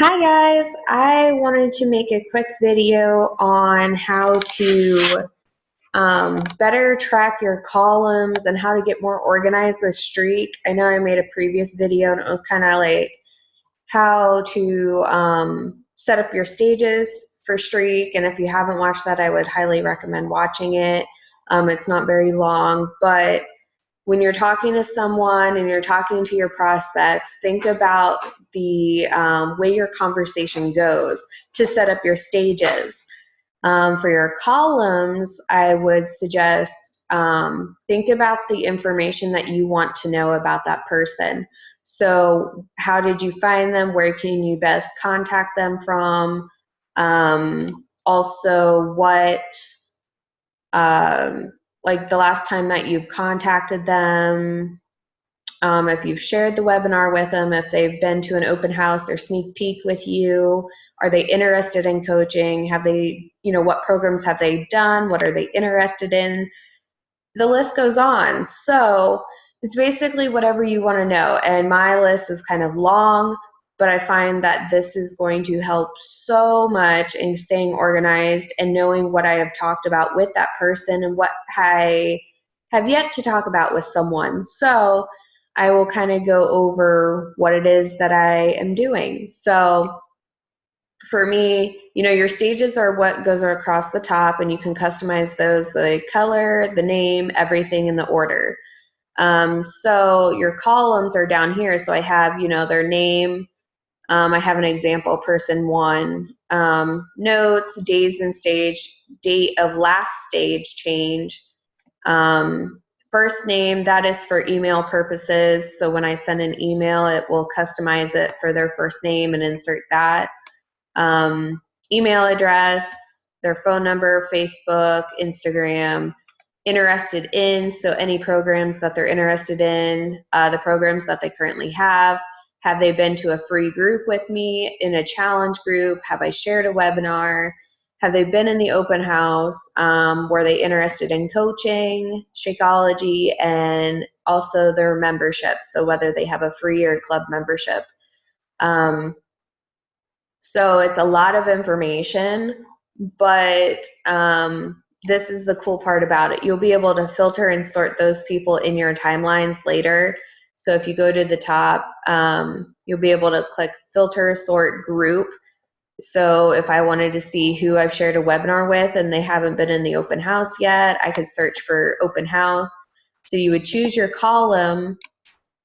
Hi guys, I wanted to make a quick video on how to better track your columns and how to get more organized with Streak. I know I made a previous video and it was kind of like how to set up your stages for Streak, and if you haven't watched that, I would highly recommend watching it. It's not very long, but when you're talking to someone and you're talking to your prospects, think about the way your conversation goes to set up your stages. For your columns, I would suggest think about the information that you want to know about that person. So, how did you find them? Where can you best contact them from? Also, what like the last time that you've contacted them, if you've shared the webinar with them, if they've been to an open house or sneak peek with you, are they interested in coaching? Have they, what programs have they done? What are they interested in? The list goes on. So it's basically whatever you want to know. And my list is kind of long, but I find that this is going to help so much in staying organized and knowing what I have talked about with that person and what I have yet to talk about with someone. So I will kind of go over what it is that I am doing. So for me, your stages are what goes across the top, and you can customize those, the color, the name, everything in the order. So your columns are down here. So I have, their name. I have an example, person one, notes, days and stage, date of last stage change, first name, that is for email purposes. So when I send an email, it will customize it for their first name and insert that. Email address, their phone number, Facebook, Instagram, interested in, so any programs that they're interested in, the programs that they currently have they been to a free group with me, in a challenge group, have I shared a webinar, have they been in the open house, were they interested in coaching, Shakeology, and also their membership, so whether they have a free or club membership. So it's a lot of information, but this is the cool part about it. You'll be able to filter and sort those people in your timelines later. So if you go to the top, you'll be able to click filter, sort, group. So if I wanted to see who I've shared a webinar with and they haven't been in the open house yet, I could search for open house. So you would choose your column,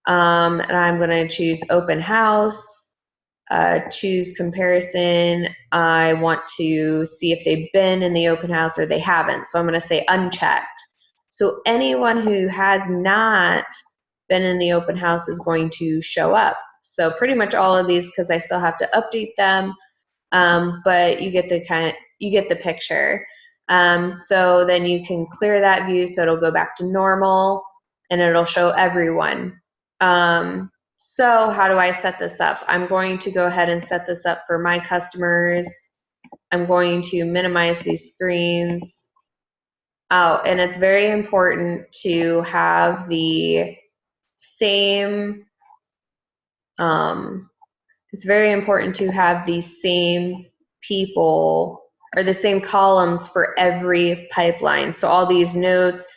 and I'm going to choose open house. Choose comparison. I want to see if they've been in the open house or they haven't. So I'm going to say unchecked. So anyone who has not been in the open house is going to show up. So pretty much all of these, because I still have to update them, but you get the picture. So then you can clear that view, so it'll go back to normal and it'll show everyone. So how do I set this up? I'm going to go ahead and set this up for my customers. I'm going to minimize these screens. Oh, and it's very important to have the same, it's very important to have the same people or the same columns for every pipeline. So all these notes,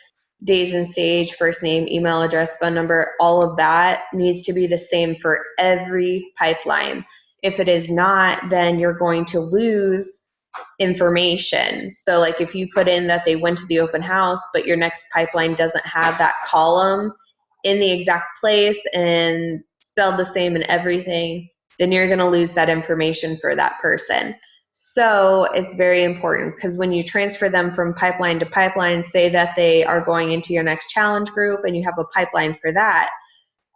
days and stage, first name, email address, phone number, all of that needs to be the same for every pipeline. If it is not, then you're going to lose information. So like if you put in that they went to the open house, but your next pipeline doesn't have that column in the exact place and spelled the same and everything, then you're going to lose that information for that person. So it's very important, because when you transfer them from pipeline to pipeline, say that they are going into your next challenge group and you have a pipeline for that,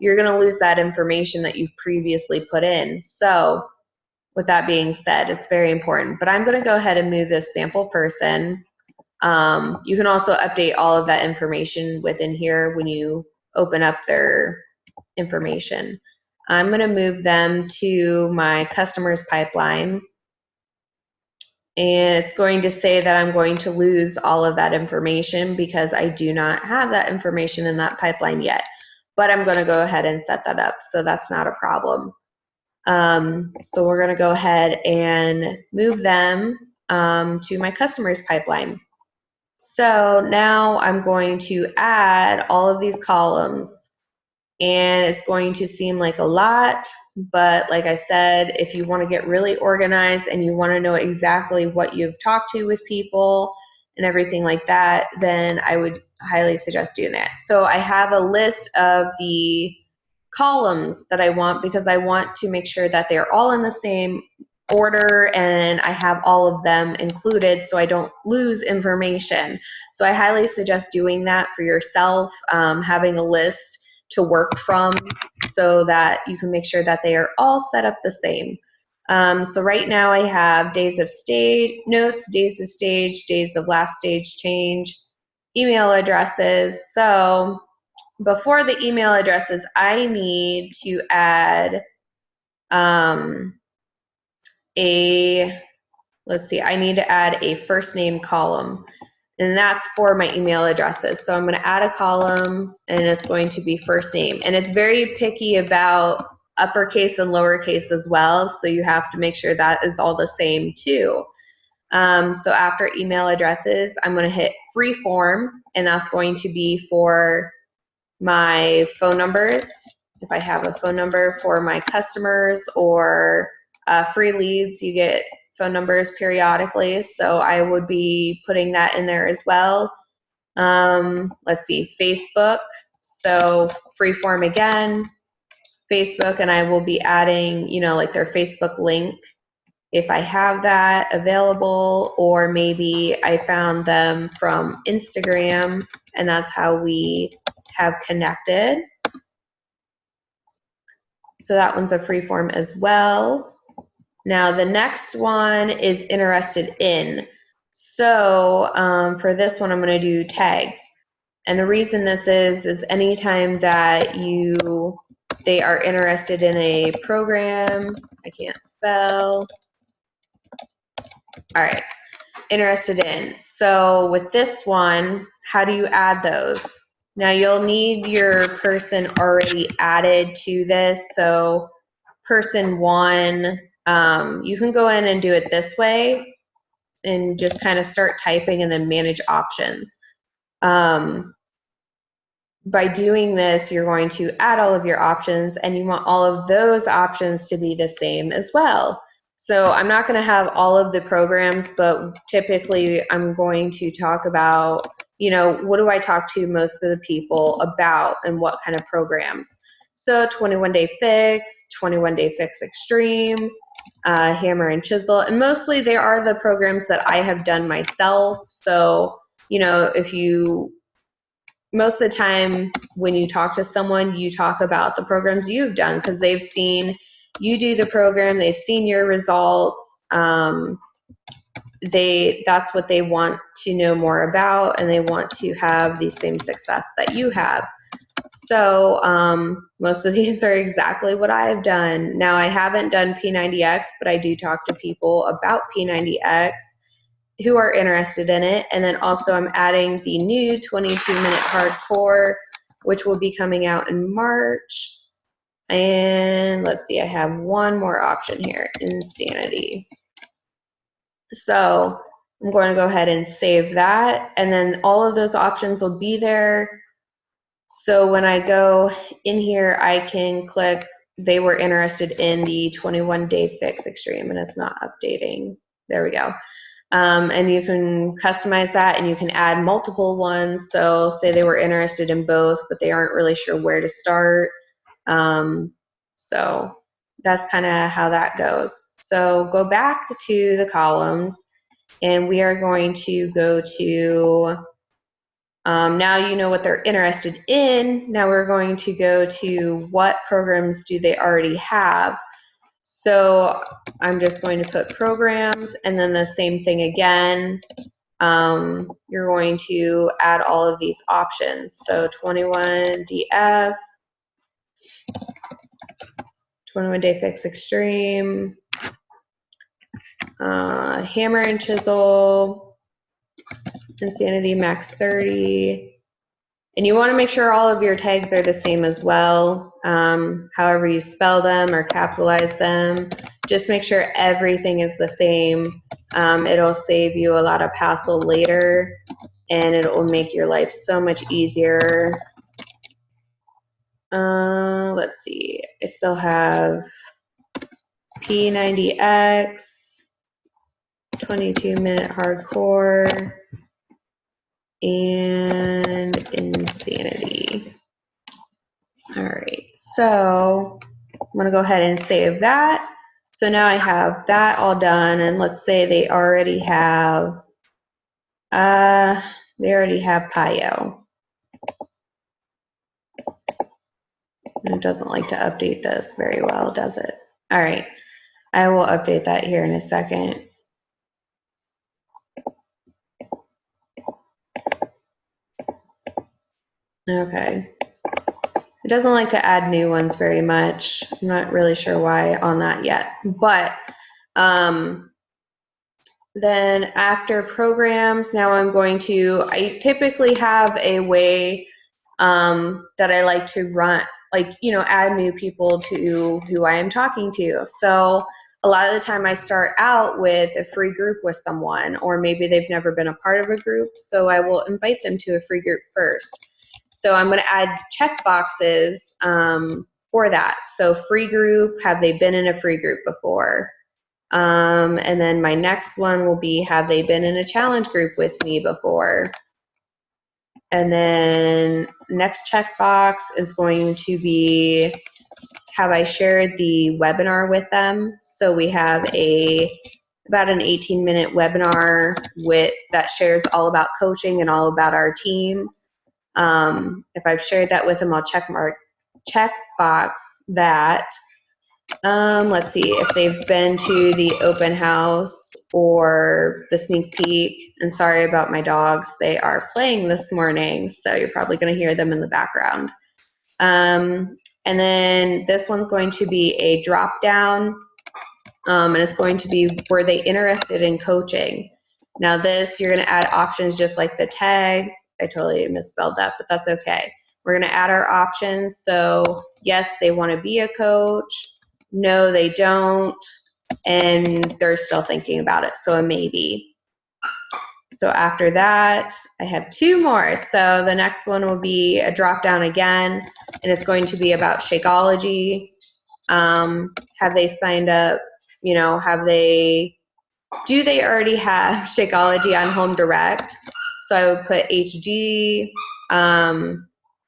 you're going to lose that information that you've previously put in. So with that being said, it's very important. But I'm going to go ahead and move this sample person. You can also update all of that information within here when you open up their information. I'm going to move them to my customers pipeline. And it's going to say that I'm going to lose all of that information because I do not have that information in that pipeline yet. But I'm going to go ahead and set that up, so that's not a problem. So we're going to go ahead and move them to my customers pipeline. So now I'm going to add all of these columns, and it's going to seem like a lot, but like I said, if you want to get really organized and you want to know exactly what you've talked to with people and everything like that, then I would highly suggest doing that. So I have a list of the columns that I want because I want to make sure that they're all in the same order and I have all of them included so I don't lose information. So I highly suggest doing that for yourself, having a list to work from so that you can make sure that they are all set up the same. So right now I have days of stage notes, days of stage, days of last stage change, email addresses. So before the email addresses, I need to add I need to add a first name column, and that's for my email addresses. So I'm going to add a column, and it's going to be first name. And it's very picky about uppercase and lowercase as well, so you have to make sure that is all the same too. So after email addresses, I'm going to hit free form, and that's going to be for my phone numbers. If I have a phone number for my customers or free leads, you get phone numbers periodically, so I would be putting that in there as well. Let's see, Facebook, so free form again, Facebook, and I will be adding, like their Facebook link if I have that available, or maybe I found them from Instagram and that's how we have connected. So that one's a free form as well. Now the next one is interested in. So for this one, I'm going to do tags. And the reason this is anytime that they are interested in a program, I can't spell. All right, interested in. So with this one, how do you add those? Now you'll need your person already added to this. So person one, you can go in and do it this way and just kind of start typing and then manage options. By doing this, you're going to add all of your options and you want all of those options to be the same as well. So I'm not going to have all of the programs, but typically I'm going to talk about, what do I talk to most of the people about and what kind of programs. So 21 Day Fix, 21 Day Fix Extreme, Hammer and Chisel, and mostly they are the programs that I have done myself. So, most of the time when you talk to someone, you talk about the programs you've done because they've seen you do the program, they've seen your results. That's what they want to know more about, and they want to have the same success that you have. So most of these are exactly what I have done. Now I haven't done P90X, but I do talk to people about P90X who are interested in it. And then also I'm adding the new 22-minute hardcore, which will be coming out in March. And let's see, I have one more option here, insanity. So I'm going to go ahead and save that. And then all of those options will be there. So when I go in here, I can click, they were interested in the 21 Day Fix Extreme, and it's not updating. There we go. And you can customize that and you can add multiple ones. So say they were interested in both, but they aren't really sure where to start. So that's kind of how that goes. So go back to the columns and we are going to go to, now you know what they're interested in. Now we're going to go to what programs do they already have. So I'm just going to put programs and then the same thing again. You're going to add all of these options. So 21 DF, 21 Day Fix Extreme, Hammer and Chisel, Insanity Max 30. And you want to make sure all of your tags are the same as well. however you spell them or capitalize them. Just make sure everything is the same. It'll save you a lot of hassle later, and it will make your life so much easier. Let's see. I still have P90X, 22-minute hardcore, and insanity. All right, so I'm going to go ahead and save that. So now I have that all done, and let's say they already have PIO. And it doesn't like to update this very well, does it? All right, I will update that here in a second. Okay. It doesn't like to add new ones very much. I'm not really sure why on that yet. But then after programs, now I typically have a way that I like to run, add new people to who I am talking to. So a lot of the time I start out with a free group with someone, or maybe they've never been a part of a group, so I will invite them to a free group first. So I'm going to add check boxes for that. So free group, have they been in a free group before? And then my next one will be, have they been in a challenge group with me before? And then next checkbox is going to be, have I shared the webinar with them? So we have about an 18-minute webinar that shares all about coaching and all about our team. If I've shared that with them, I'll checkbox that. Let's see if they've been to the open house or the sneak peek. And sorry about my dogs. They are playing this morning, so you're probably going to hear them in the background. And then this one's going to be a drop down, and it's going to be, were they interested in coaching? Now this, you're going to add options just like the tags. I totally misspelled that, but that's okay. We're going to add our options. So yes, they want to be a coach. No, they don't. And they're still thinking about it. So a maybe. So after that, I have two more. So the next one will be a drop down again, and it's going to be about Shakeology. Have they signed up? Do they already have Shakeology on Home Direct? So I would put HG.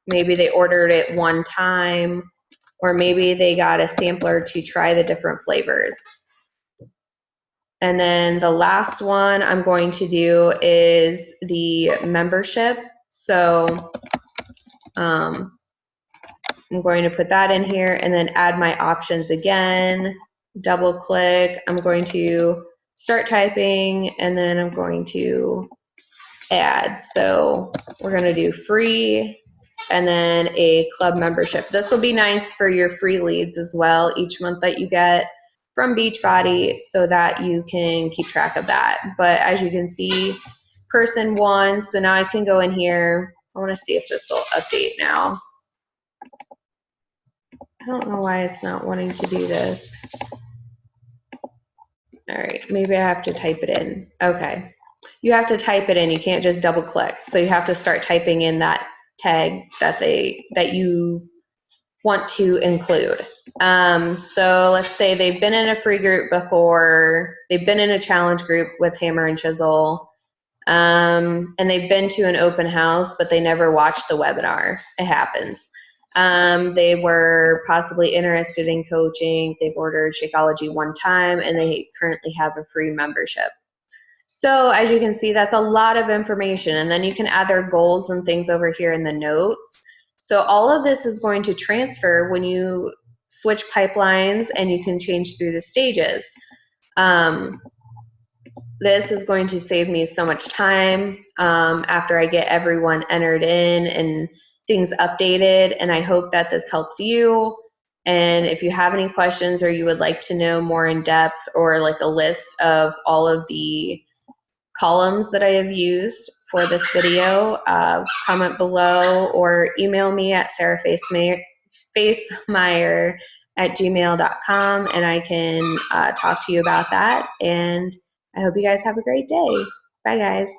Maybe they ordered it one time, or maybe they got a sampler to try the different flavors. And then the last one I'm going to do is the membership. So I'm going to put that in here and then add my options again, double click. I'm going to start typing, and then I'm going to add. So we're going to do free and then a club membership. This will be nice for your free leads as well each month that you get from Beachbody, so that you can keep track of that. But as you can see, person one, so now I can go in here. I want to see if this will update now. I don't know why it's not wanting to do this. All right, maybe I have to type it in. Okay. You have to type it in. You can't just double click. So you have to start typing in that tag that you want to include. So let's say they've been in a free group before, they've been in a challenge group with Hammer and Chisel, and they've been to an open house, but they never watched the webinar. It happens. They were possibly interested in coaching. They've ordered Shakeology one time, and they currently have a free membership. So as you can see, that's a lot of information. And then you can add their goals and things over here in the notes. So all of this is going to transfer when you switch pipelines, and you can change through the stages. This is going to save me so much time after I get everyone entered in and things updated. And I hope that this helps you. And if you have any questions, or you would like to know more in depth, or like a list of all of the columns that I have used for this video, comment below or email me at facemeyer@gmail.com, and I can talk to you about that. And I hope you guys have a great day. Bye, guys.